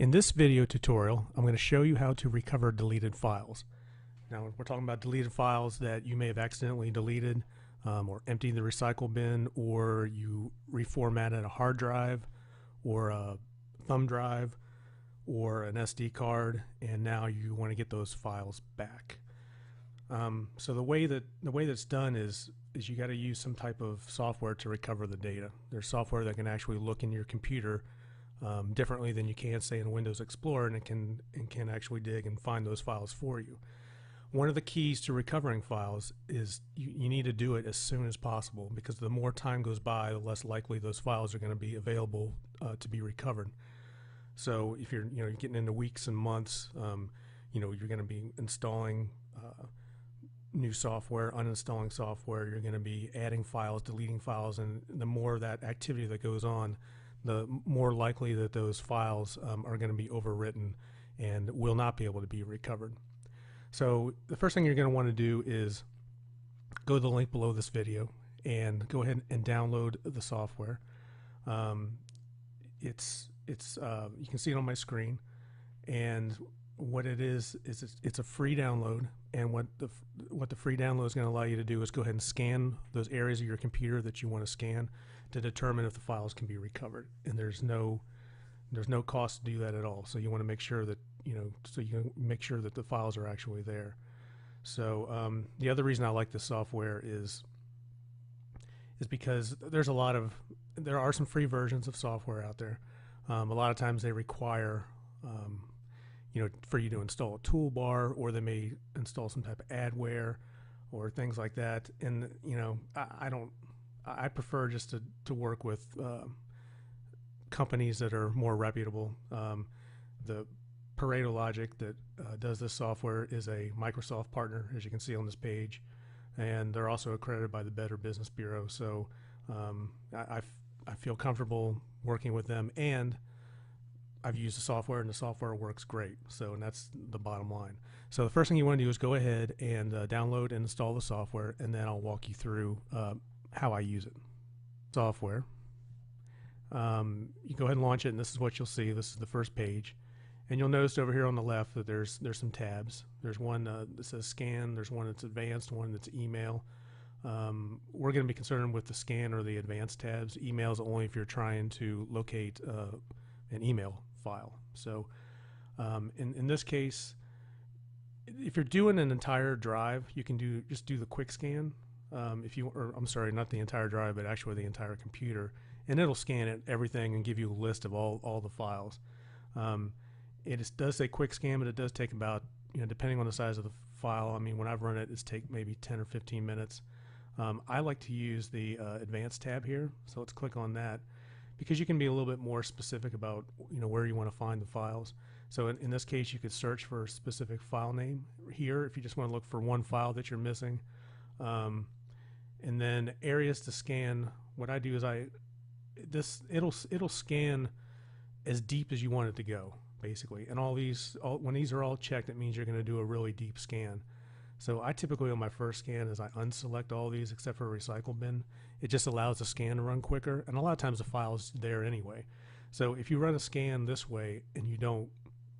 In this video tutorial, I'm going to show you how to recover deleted files. Now, we're talking about deleted files that you may have accidentally deleted or emptied the recycle bin, or you reformatted a hard drive or a thumb drive or an SD card, and now you want to get those files back. So the way that's done is you got to use some type of software to recover the data. There's software that can actually look in your computer differently than you can, say, in Windows Explorer, and it can actually dig and find those files for you. One of the keys to recovering files is you need to do it as soon as possible, because the more time goes by, the less likely those files are going to be available to be recovered. So if you're getting into weeks and months, you're going to be installing new software, uninstalling software. You're going to be adding files, deleting files, and the more of that activity that goes on, the more likely that those files are going to be overwritten and will not be able to be recovered. So the first thing you're going to want to do is go to the link below this video and go ahead and download the software. You can see it on my screen, and what it is it's a free download. And what the free download is going to allow you to do is go ahead and scan those areas of your computer that you want to scan to determine if the files can be recovered. And there's no cost to do that at all. So you want to make sure that the files are actually there. So the other reason I like this software is because there are some free versions of software out there. A lot of times they require for you to install a toolbar, or they may install some type of adware or things like that. And I prefer just to work with companies that are more reputable. The Pareto Logic that does this software is a Microsoft partner, as you can see on this page, and they're also accredited by the Better Business Bureau. So I feel comfortable working with them, and I've used the software, and the software works great. And that's the bottom line. So the first thing you want to do is go ahead and download and install the software, and then I'll walk you through how I use it. Software. You go ahead and launch it, and this is what you'll see. This is the first page, and you'll notice over here on the left that there's some tabs. There's one that says scan. There's one that's advanced. One that's email. We're going to be concerned with the scan or the advanced tabs. Email is only if you're trying to locate an email file. So in this case, if you're doing an entire drive, you can just do the quick scan. I'm sorry, not the entire drive, but actually the entire computer, and it'll scan everything and give you a list of all the files. Does say quick scan, but it does take about, depending on the size of the file. I mean, when I've run it, it's take maybe 10 or 15 minutes. I like to use the advanced tab here, so let's click on that, because you can be a little bit more specific about where you want to find the files. So in this case, you could search for a specific file name here if you just want to look for one file that you're missing. And then areas to scan. What I do is it'll scan as deep as you want it to go, basically. And when these are all checked, it means you're going to do a really deep scan. So I typically, on my first scan, is I unselect all these except for a recycle bin. It just allows the scan to run quicker, and a lot of times the file's there anyway. So if you run a scan this way and you don't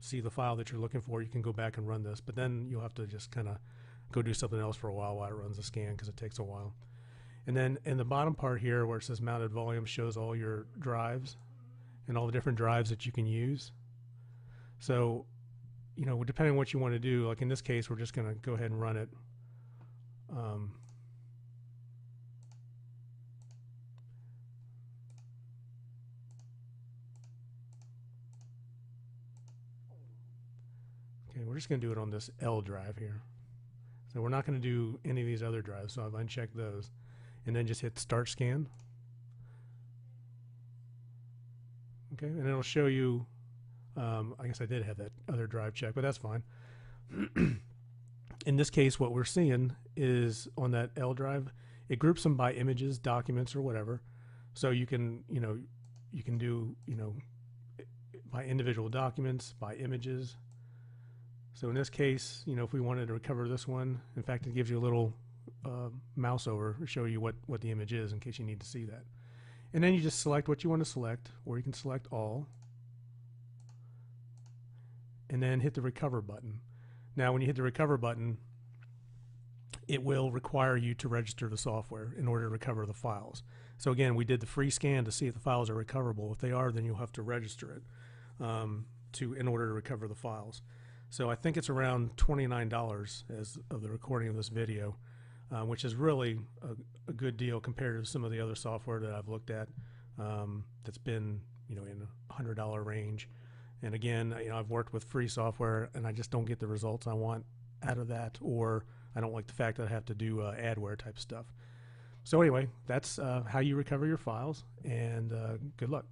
see the file that you're looking for, you can go back and run this, but then you'll have to just kind of go do something else for a while it runs the scan, because it takes a while. And then in the bottom part here where it says mounted volume, shows all your drives and all the different drives that you can use. So depending on what you want to do, like in this case, we're just going to go ahead and run it. Okay, we're just going to do it on this L drive here. So we're not going to do any of these other drives, so I've unchecked those. And then just hit start scan. Okay, and it'll show you, I guess I did have that other drive checked, but that's fine. In this case, what we're seeing is on that L drive, it groups them by images, documents, or whatever. So you can do, by individual documents, by images. So in this case, if we wanted to recover this one, in fact, it gives you a little mouse over to show you what the image is in case you need to see that. And then you just select what you want to select, or you can select all. and then hit the recover button. Now, when you hit the recover button, it will require you to register the software in order to recover the files. So again, we did the free scan to see if the files are recoverable. If they are, then you'll have to register it in order to recover the files. So I think it's around $29 as of the recording of this video, which is really a good deal compared to some of the other software that I've looked at that's been in a $100 range. And again, I've worked with free software and I just don't get the results I want out of that, or I don't like the fact that I have to do adware type stuff. So anyway, that's how you recover your files, and good luck.